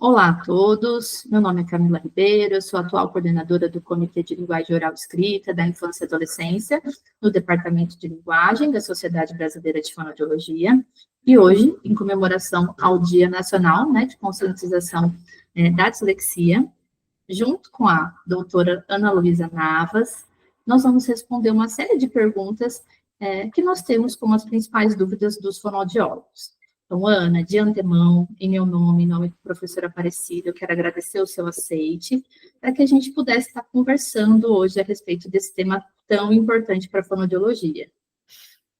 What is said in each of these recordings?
Olá a todos, meu nome é Camila Ribeiro, eu sou atual coordenadora do Comitê de Linguagem Oral e Escrita da Infância e Adolescência, no Departamento de Linguagem da Sociedade Brasileira de Fonoaudiologia, e hoje, em comemoração ao Dia Nacional, de Conscientização da Dislexia, junto com a doutora Ana Luísa Navas, nós vamos responder uma série de perguntas que nós temos como as principais dúvidas dos fonoaudiólogos. Então, Ana, de antemão, em meu nome, em nome da professora Aparecida, eu quero agradecer o seu aceite, para que a gente pudesse estar conversando hoje a respeito desse tema tão importante para a fonoaudiologia.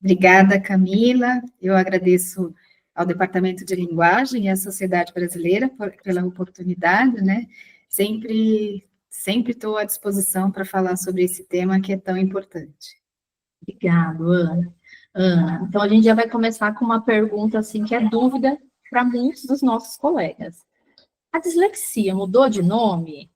Obrigada, Camila. Eu agradeço ao Departamento de Linguagem e à Sociedade Brasileira pela oportunidade, Sempre estou à disposição para falar sobre esse tema que é tão importante. Obrigada, Ana. Ana, então a gente já vai começar com uma pergunta assim que é dúvida para muitos dos nossos colegas. A dislexia mudou de nome?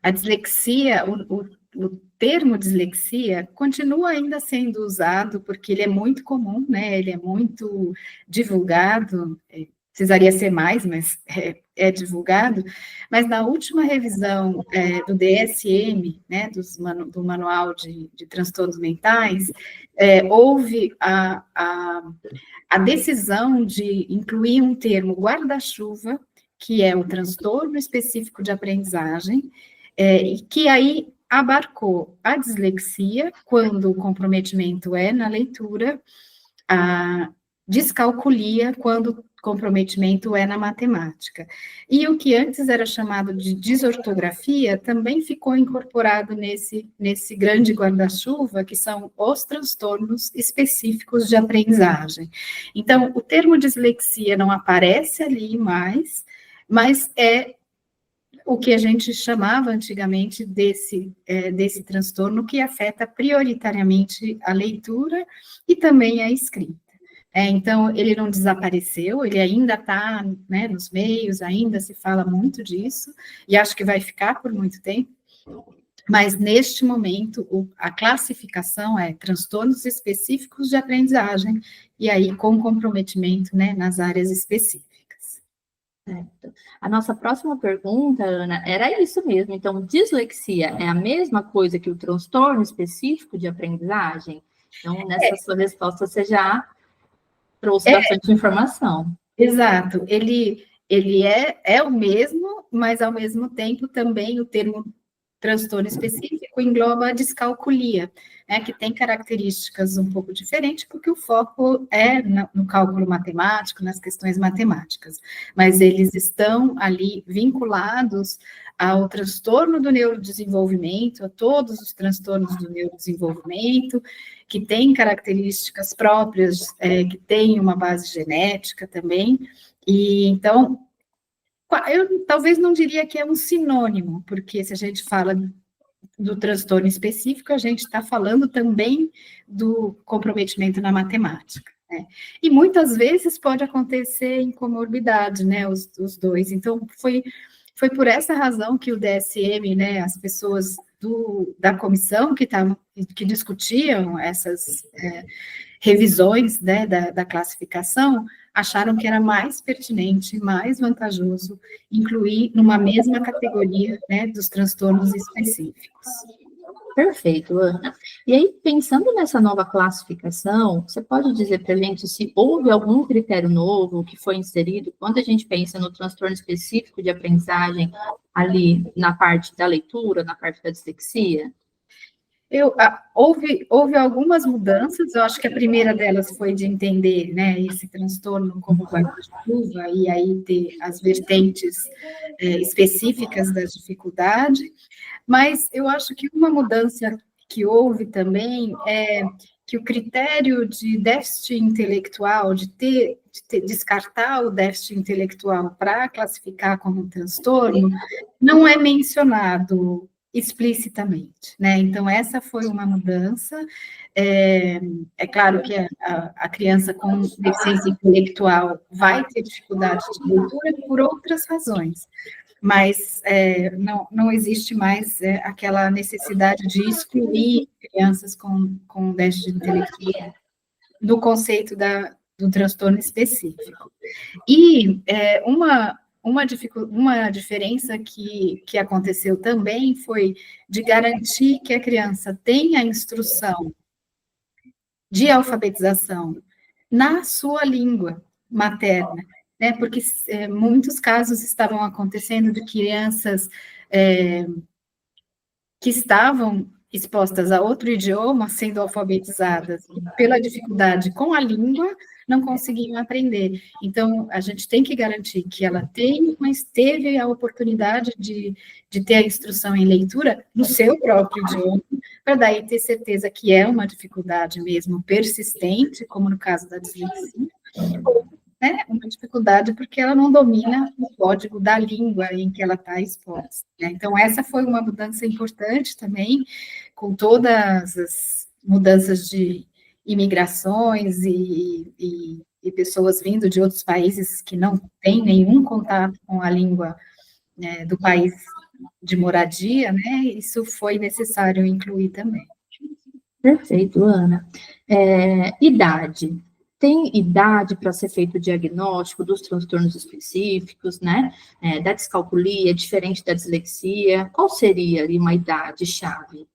A dislexia, o termo dislexia continua ainda sendo usado porque ele é muito comum, Ele é muito divulgado, precisaria ser mais, mas é divulgado, mas na última revisão do DSM, do Manual de Transtornos Mentais, houve a decisão de incluir um termo guarda-chuva, que é o transtorno específico de aprendizagem, e que aí abarcou a dislexia, quando o comprometimento é na leitura, a descalculia, quando o comprometimento é na matemática. E o que antes era chamado de desortografia também ficou incorporado nesse grande guarda-chuva, que são os transtornos específicos de aprendizagem. Então, o termo dislexia não aparece ali mais, mas é o que a gente chamava antigamente desse transtorno que afeta prioritariamente a leitura e também a escrita. Então, ele não desapareceu, ele ainda está nos meios, ainda se fala muito disso, e acho que vai ficar por muito tempo, mas neste momento a classificação é transtornos específicos de aprendizagem, e aí com comprometimento nas áreas específicas. Certo. A nossa próxima pergunta, Ana, era isso mesmo. Então, dislexia é a mesma coisa que o transtorno específico de aprendizagem? Então, nessa sua resposta, você já trouxe bastante informação. Exato. Ele é o mesmo, mas, ao mesmo tempo, também o termo transtorno específico engloba a descalculia, que tem características um pouco diferentes, porque o foco é no cálculo matemático, nas questões matemáticas, mas eles estão ali vinculados ao transtorno do neurodesenvolvimento, a todos os transtornos do neurodesenvolvimento, que têm características próprias, que têm uma base genética também, e então eu talvez não diria que é um sinônimo, porque se a gente fala do transtorno específico, a gente está falando também do comprometimento na matemática, E muitas vezes pode acontecer em comorbidade, os dois. Então, foi por essa razão que o DSM, as pessoas da comissão que discutiam essas revisões, da classificação, acharam que era mais pertinente, mais vantajoso incluir numa mesma categoria, dos transtornos específicos. Perfeito, Ana. E aí, pensando nessa nova classificação, você pode dizer para a gente se houve algum critério novo que foi inserido quando a gente pensa no transtorno específico de aprendizagem ali na parte da leitura, na parte da dislexia? Houve algumas mudanças, eu acho que a primeira delas foi de entender, esse transtorno como guarda-chuva, e aí ter as vertentes específicas da dificuldade, mas eu acho que uma mudança que houve também é que o critério de déficit intelectual, de descartar o déficit intelectual para classificar como transtorno, não é mencionado explicitamente, Então, essa foi uma mudança. É claro que a criança com deficiência intelectual vai ter dificuldade de leitura por outras razões, mas não existe mais aquela necessidade de excluir crianças com déficit intelectual do conceito do transtorno específico. E uma diferença que aconteceu também foi de garantir que a criança tenha instrução de alfabetização na sua língua materna, né? Porque muitos casos estavam acontecendo de crianças que estavam expostas a outro idioma, sendo alfabetizadas, pela dificuldade com a língua, não conseguiam aprender. Então, a gente tem que garantir que ela tem, mas teve a oportunidade de ter a instrução em leitura no seu próprio idioma, para daí ter certeza que é uma dificuldade mesmo persistente, como no caso da dislexia, né, uma dificuldade porque ela não domina o código da língua em que ela está exposta, né? Então, essa foi uma mudança importante também, com todas as mudanças de imigrações e pessoas vindo de outros países que não têm nenhum contato com a língua, né, do país de moradia, né? Isso foi necessário incluir também. Perfeito, Ana. Idade. Tem idade para ser feito o diagnóstico dos transtornos específicos, né? Da descalculia, diferente da dislexia. Qual seria ali uma idade-chave?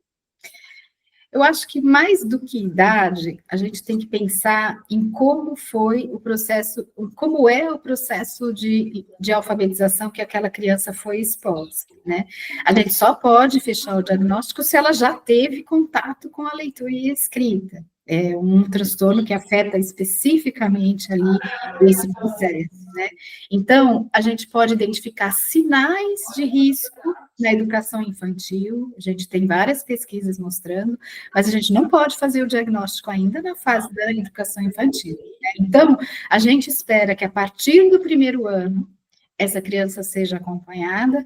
Eu acho que mais do que idade, a gente tem que pensar em como foi o processo, como é o processo de alfabetização que aquela criança foi exposta, né? A gente só pode fechar o diagnóstico se ela já teve contato com a leitura e a escrita. É um transtorno que afeta especificamente ali esse processo, né? Então, a gente pode identificar sinais de risco na educação infantil, a gente tem várias pesquisas mostrando, mas a gente não pode fazer o diagnóstico ainda na fase da educação infantil, né? Então, a gente espera que a partir do primeiro ano, essa criança seja acompanhada,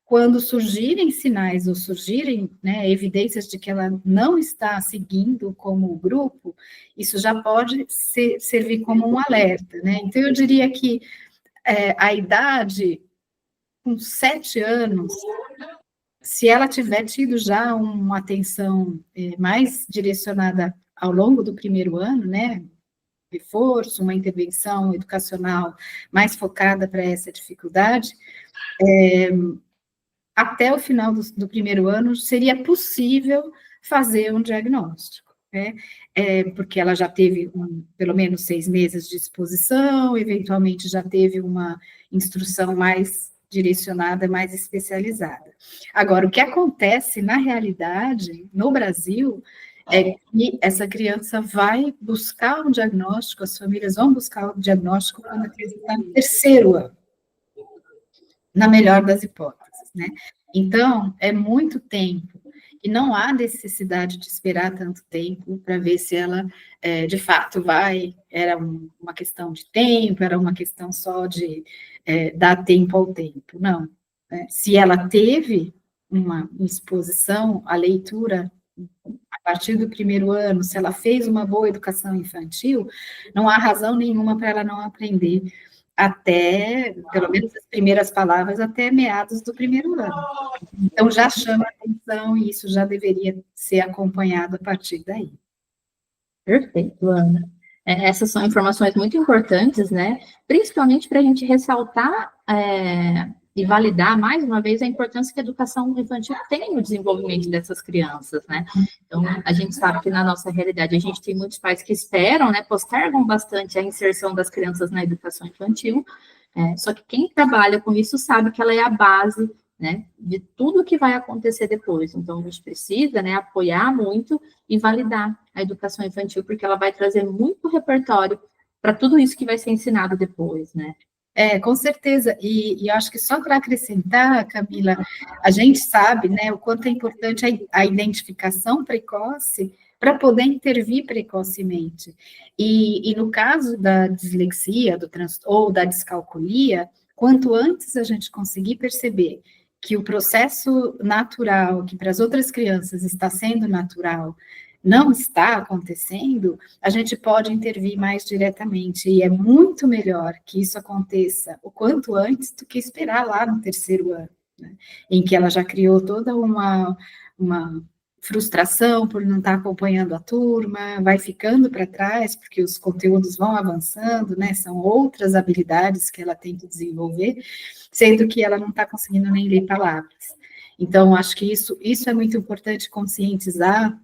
quando surgirem sinais ou surgirem, né, evidências de que ela não está seguindo como grupo, isso já pode servir como um alerta, né? Então, eu diria que a idade, com 7 anos, se ela tiver tido já uma atenção mais direcionada ao longo do primeiro ano, né, reforço, uma intervenção educacional mais focada para essa dificuldade, até o final do primeiro ano seria possível fazer um diagnóstico, né? Porque ela já teve pelo menos 6 meses de exposição, eventualmente já teve uma instrução mais direcionada, mais especializada. Agora, o que acontece na realidade, no Brasil, é que essa criança vai buscar um diagnóstico, as famílias vão buscar o diagnóstico quando a criança está no terceiro ano, na melhor das hipóteses, né? Então, é muito tempo, e não há necessidade de esperar tanto tempo para ver se ela, de fato, era uma questão de tempo, era uma questão só de dar tempo ao tempo, não. Se ela teve uma exposição à leitura a partir do primeiro ano, se ela fez uma boa educação infantil, não há razão nenhuma para ela não aprender até, pelo menos as primeiras palavras, até meados do primeiro ano. Então, já chama atenção e isso já deveria ser acompanhado a partir daí. Perfeito, Ana. Essas são informações muito importantes, né? Principalmente para a gente ressaltar e validar, mais uma vez, a importância que a educação infantil tem no desenvolvimento dessas crianças, né? Então, a gente sabe que na nossa realidade, a gente tem muitos pais que esperam, né, postergam bastante a inserção das crianças na educação infantil, só que quem trabalha com isso sabe que ela é a base, né, de tudo que vai acontecer depois. Então, a gente precisa, né, apoiar muito e validar a educação infantil, porque ela vai trazer muito repertório para tudo isso que vai ser ensinado depois, né? Com certeza, e eu acho que só para acrescentar, Camila, a gente sabe, né, o quanto é importante a identificação precoce para poder intervir precocemente. E no caso da dislexia, ou da descalculia, quanto antes a gente conseguir perceber que o processo natural, que para as outras crianças está sendo natural, não está acontecendo, a gente pode intervir mais diretamente, e é muito melhor que isso aconteça o quanto antes do que esperar lá no terceiro ano, né, em que ela já criou toda uma frustração por não estar acompanhando a turma, vai ficando para trás, porque os conteúdos vão avançando, né? São outras habilidades que ela tem que desenvolver, sendo que ela não está conseguindo nem ler palavras. Então, acho que isso é muito importante conscientizar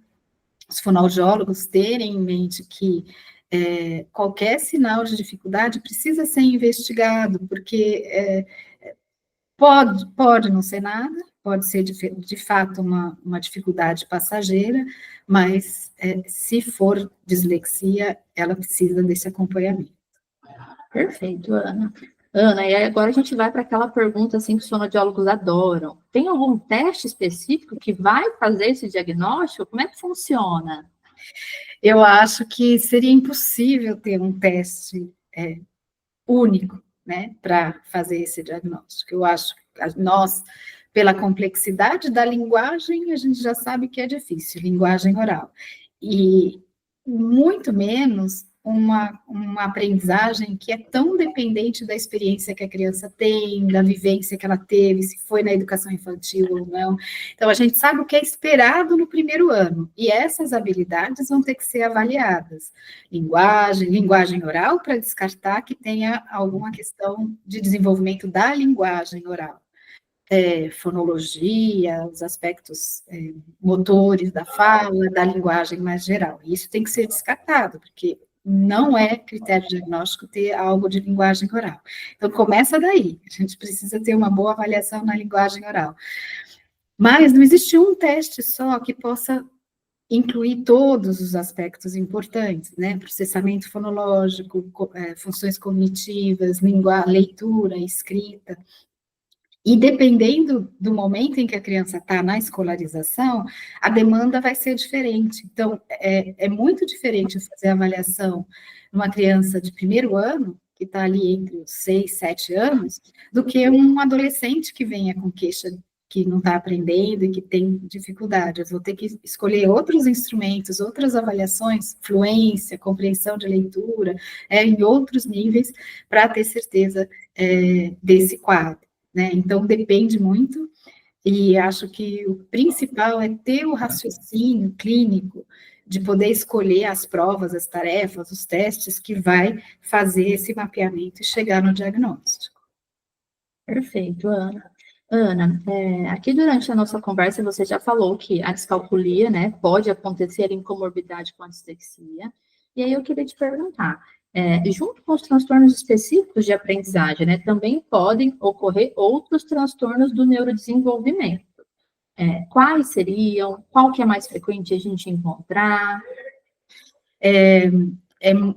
os fonoaudiólogos, terem em mente que qualquer sinal de dificuldade precisa ser investigado, porque pode não ser nada, pode ser de fato uma dificuldade passageira, mas se for dislexia, ela precisa desse acompanhamento. Perfeito, Ana. Ana, e agora a gente vai para aquela pergunta assim que os fonoaudiólogos adoram. Tem algum teste específico que vai fazer esse diagnóstico? Como é que funciona? Eu acho que seria impossível ter um teste único, né, para fazer esse diagnóstico. Eu acho que nós, pela complexidade da linguagem, a gente já sabe que é difícil, linguagem oral. E muito menos uma aprendizagem que é tão dependente da experiência que a criança tem, da vivência que ela teve, se foi na educação infantil ou não. Então, a gente sabe o que é esperado no primeiro ano, e essas habilidades vão ter que ser avaliadas. Linguagem oral, para descartar que tenha alguma questão de desenvolvimento da linguagem oral. Fonologia, os aspectos motores da fala, da linguagem mais geral. Isso tem que ser descartado, porque não é critério diagnóstico ter algo de linguagem oral. Então, começa daí. A gente precisa ter uma boa avaliação na linguagem oral. Mas não existe um teste só que possa incluir todos os aspectos importantes, né? Processamento fonológico, funções cognitivas, leitura, escrita. E dependendo do momento em que a criança está na escolarização, a demanda vai ser diferente. Então, é muito diferente fazer a avaliação numa criança de primeiro ano, que está ali entre os 6, 7 anos, do que um adolescente que venha com queixa que não está aprendendo e que tem dificuldade. Eu vou ter que escolher outros instrumentos, outras avaliações, fluência, compreensão de leitura, em outros níveis, para ter certeza desse quadro. Né? Então, depende muito, e acho que o principal é ter o raciocínio clínico de poder escolher as provas, as tarefas, os testes que vai fazer esse mapeamento e chegar no diagnóstico. Perfeito, Ana. Ana, aqui durante a nossa conversa você já falou que a descalculia, né, pode acontecer em comorbidade com a dislexia, e aí eu queria te perguntar, junto com os transtornos específicos de aprendizagem, né, também podem ocorrer outros transtornos do neurodesenvolvimento. Quais seriam? Qual que é mais frequente a gente encontrar?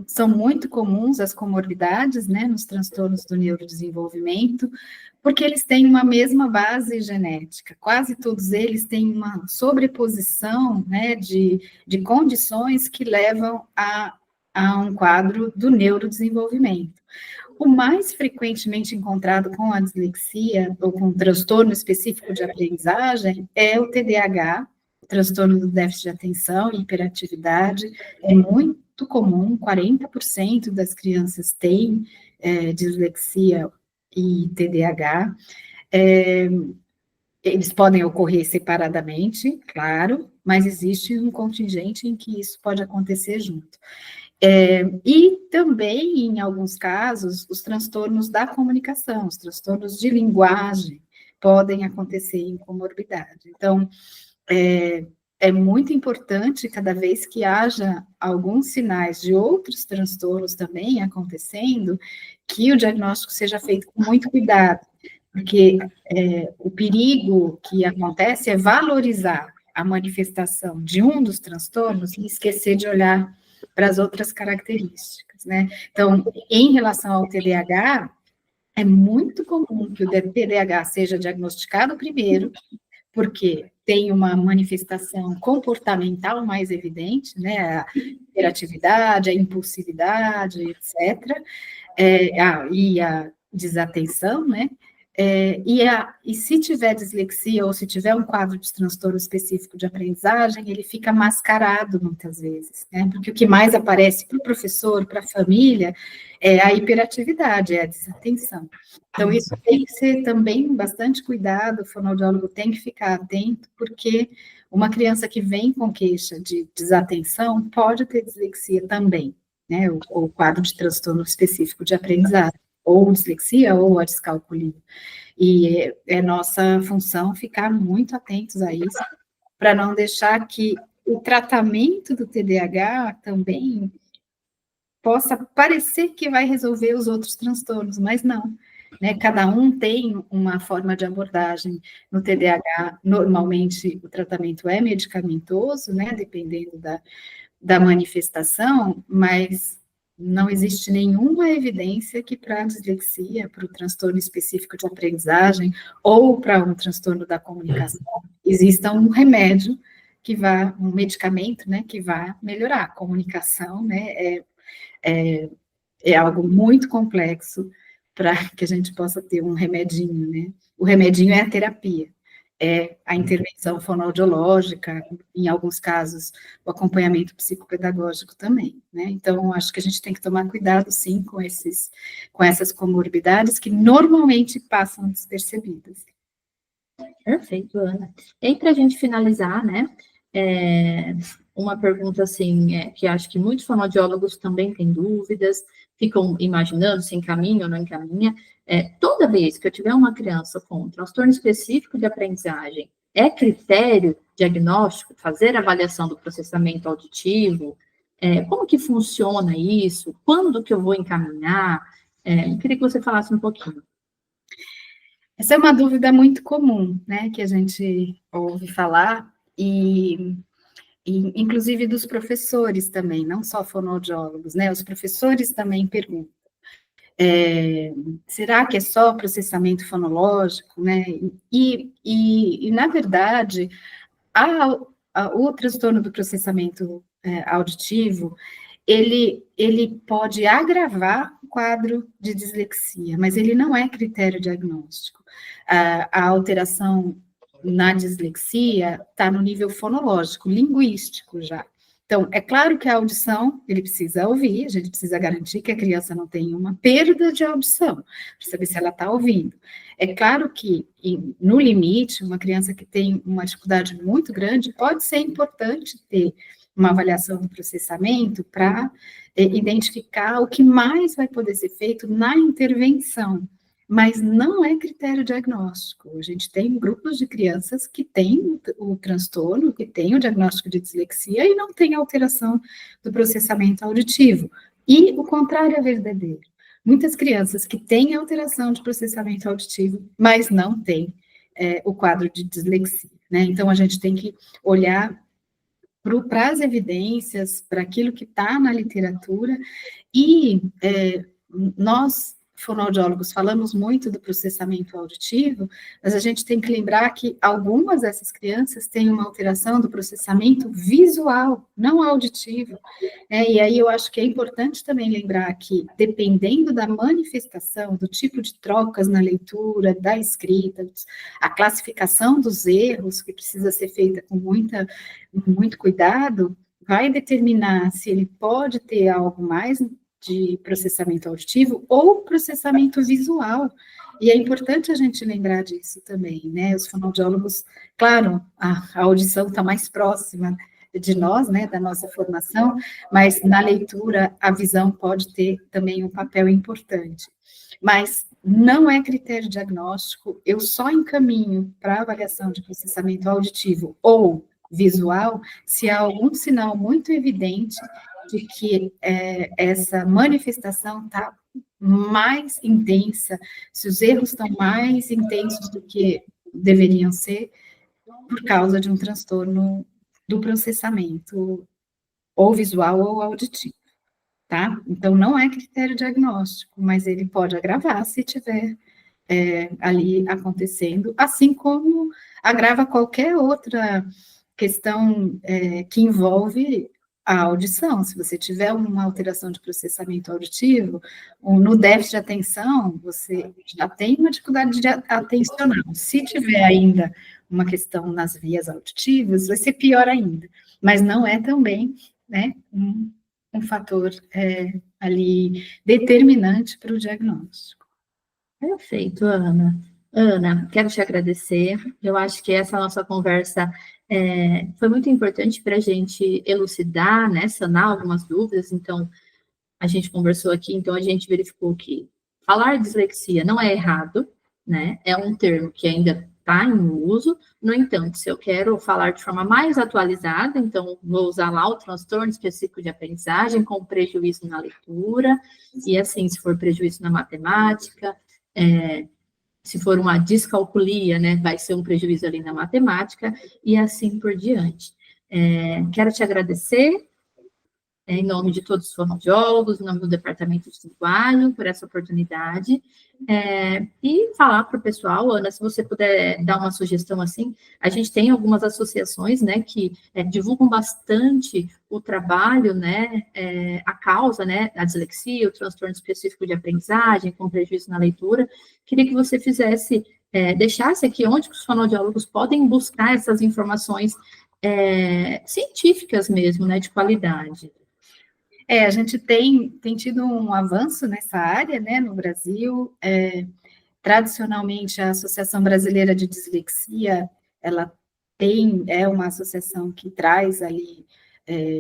São muito comuns as comorbidades, né, nos transtornos do neurodesenvolvimento, porque eles têm uma mesma base genética. Quase todos eles têm uma sobreposição, né, de condições que levam a um quadro do neurodesenvolvimento. O mais frequentemente encontrado com a dislexia, ou com um transtorno específico de aprendizagem, é o TDAH, transtorno do déficit de atenção e hiperatividade. É muito comum, 40% das crianças têm dislexia e TDAH. Eles podem ocorrer separadamente, claro, mas existe um contingente em que isso pode acontecer junto. E também, em alguns casos, os transtornos da comunicação, os transtornos de linguagem, podem acontecer em comorbidade. Então, é muito importante, cada vez que haja alguns sinais de outros transtornos também acontecendo, que o diagnóstico seja feito com muito cuidado, porque o perigo que acontece é valorizar a manifestação de um dos transtornos e esquecer de olhar para as outras características, né? Então, em relação ao TDAH, é muito comum que o TDAH seja diagnosticado primeiro, porque tem uma manifestação comportamental mais evidente, né? A hiperatividade, a impulsividade, etc., e a desatenção, né? E se tiver dislexia ou se tiver um quadro de transtorno específico de aprendizagem, ele fica mascarado muitas vezes, né? Porque o que mais aparece para o professor, para a família, é a hiperatividade, é a desatenção. Então, isso tem que ser também bastante cuidado, o fonoaudiólogo tem que ficar atento, porque uma criança que vem com queixa de desatenção pode ter dislexia também, né? Ou quadro de transtorno específico de aprendizagem, ou dislexia ou a descalculia. E é nossa função ficar muito atentos a isso, para não deixar que o tratamento do TDAH também possa parecer que vai resolver os outros transtornos, mas não. Né? Cada um tem uma forma de abordagem. No TDAH, normalmente, o tratamento é medicamentoso, né? Dependendo da manifestação, mas não existe nenhuma evidência que para a dislexia, para o transtorno específico de aprendizagem, ou para um transtorno da comunicação, exista um remédio que vá, um medicamento, né, que vá melhorar. A comunicação, né, é algo muito complexo para que a gente possa ter um remedinho, né? O remedinho é a terapia, é a intervenção fonoaudiológica, em alguns casos, o acompanhamento psicopedagógico também, né? Então, acho que a gente tem que tomar cuidado, sim, com essas comorbidades que normalmente passam despercebidas. Perfeito, Ana. E para a gente finalizar, né, uma pergunta assim, que acho que muitos fonoaudiólogos também têm dúvidas, ficam imaginando se encaminha ou não encaminha. Toda vez que eu tiver uma criança com um transtorno específico de aprendizagem, é critério diagnóstico fazer avaliação do processamento auditivo? Como que funciona isso? Quando que eu vou encaminhar? Eu queria que você falasse um pouquinho. Essa é uma dúvida muito comum, né, que a gente ouve falar, e inclusive dos professores também, não só fonoaudiólogos, né, os professores também perguntam, será que é só processamento fonológico, né, e na verdade, o transtorno do processamento auditivo, ele pode agravar o quadro de dislexia, mas ele não é critério diagnóstico. A alteração na dislexia está no nível fonológico, linguístico já. Então, é claro que a audição, ele precisa ouvir, a gente precisa garantir que a criança não tenha uma perda de audição, para saber se ela está ouvindo. É claro que, no limite, uma criança que tem uma dificuldade muito grande, pode ser importante ter uma avaliação do processamento para identificar o que mais vai poder ser feito na intervenção, mas não é critério diagnóstico. A gente tem grupos de crianças que têm o transtorno, que têm o diagnóstico de dislexia e não tem alteração do processamento auditivo. E o contrário é verdadeiro. Muitas crianças que têm alteração de processamento auditivo, mas não têm o quadro de dislexia, né? Então, a gente tem que olhar para as evidências, para aquilo que está na literatura, e nós, fonoaudiólogos, falamos muito do processamento auditivo, mas a gente tem que lembrar que algumas dessas crianças têm uma alteração do processamento visual, não auditivo, e aí eu acho que é importante também lembrar que, dependendo da manifestação, do tipo de trocas na leitura, da escrita, a classificação dos erros, que precisa ser feita com muito cuidado, vai determinar se ele pode ter algo mais de processamento auditivo ou processamento visual. E é importante a gente lembrar disso também, né? Os fonoaudiólogos, claro, a audição está mais próxima de nós, né, da nossa formação, mas na leitura a visão pode ter também um papel importante. Mas não é critério diagnóstico, eu só encaminho para avaliação de processamento auditivo ou visual se há algum sinal muito evidente de que essa manifestação está mais intensa, se os erros estão mais intensos do que deveriam ser, por causa de um transtorno do processamento, ou visual ou auditivo, tá? Então, não é critério diagnóstico, mas ele pode agravar se tiver ali acontecendo, assim como agrava qualquer outra questão que envolve a audição. Se você tiver uma alteração de processamento auditivo, ou no déficit de atenção, você já tem uma dificuldade atencional. Se tiver ainda uma questão nas vias auditivas, vai ser pior ainda. Mas não é também, né, um fator ali determinante para o diagnóstico. Perfeito, Ana. Ana, quero te agradecer. Eu acho que essa nossa conversa foi muito importante para a gente elucidar, né, sanar algumas dúvidas. Então, a gente conversou aqui, então a gente verificou que falar dislexia não é errado, né? É um termo que ainda está em uso. No entanto, se eu quero falar de forma mais atualizada, então vou usar lá o transtorno específico de aprendizagem com prejuízo na leitura, e assim, se for prejuízo na matemática, se for uma descalculia, né, vai ser um prejuízo ali na matemática, e assim por diante. Quero te agradecer, em nome de todos os fonoaudiólogos, em nome do Departamento de Linguagem, por essa oportunidade, e falar para o pessoal, Ana, se você puder dar uma sugestão assim, a gente tem algumas associações, né, que divulgam bastante o trabalho, né, a causa, né, a dislexia, o transtorno específico de aprendizagem, com prejuízo na leitura. Queria que você fizesse, deixasse aqui onde os fonoaudiólogos podem buscar essas informações científicas mesmo, né, de qualidade. A gente tem tido um avanço nessa área, né, no Brasil. Tradicionalmente, a Associação Brasileira de Dislexia, ela é uma associação que traz ali,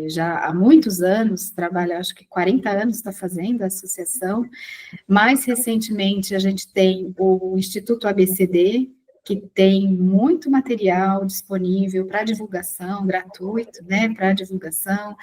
já há muitos anos, trabalha, acho que 40 anos está fazendo a associação. Mais recentemente, a gente tem o Instituto ABCD, que tem muito material disponível para divulgação, gratuito, né, para divulgação.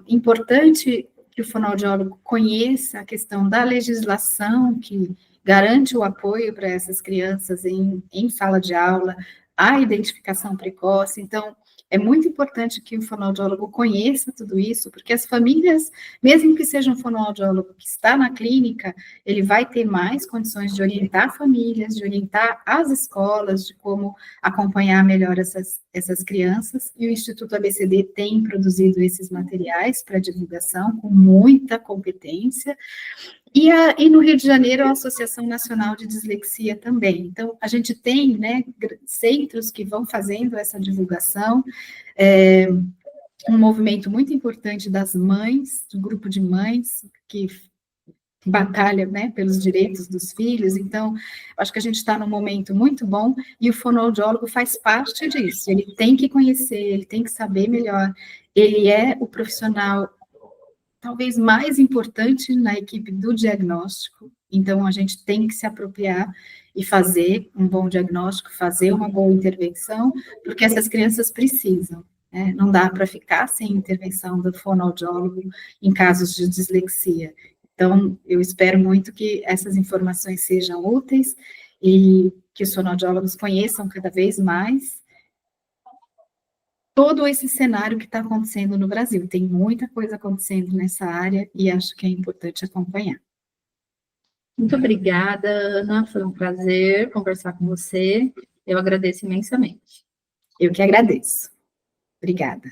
Importante que o fonoaudiólogo conheça a questão da legislação que garante o apoio para essas crianças em sala de aula, a identificação precoce. Então, é muito importante que o fonoaudiólogo conheça tudo isso, porque as famílias, mesmo que seja um fonoaudiólogo que está na clínica, ele vai ter mais condições de orientar famílias, de orientar as escolas, de como acompanhar melhor essas crianças, e o Instituto ABCD tem produzido esses materiais para divulgação com muita competência. E no Rio de Janeiro, a Associação Nacional de Dislexia também. Então, a gente tem, né, centros que vão fazendo essa divulgação, um movimento muito importante das mães, do grupo de mães, que batalha, né, pelos direitos dos filhos. Então, acho que a gente está num momento muito bom, e o fonoaudiólogo faz parte disso. Ele tem que conhecer, ele tem que saber melhor. Ele é o profissional talvez mais importante na equipe do diagnóstico, então a gente tem que se apropriar e fazer um bom diagnóstico, fazer uma boa intervenção, porque essas crianças precisam, né? Não dá para ficar sem intervenção do fonoaudiólogo em casos de dislexia. Então, eu espero muito que essas informações sejam úteis e que os fonoaudiólogos conheçam cada vez mais todo esse cenário que está acontecendo no Brasil. Tem muita coisa acontecendo nessa área e acho que é importante acompanhar. Muito obrigada, Ana. Foi um prazer conversar com você. Eu agradeço imensamente. Eu que agradeço. Obrigada.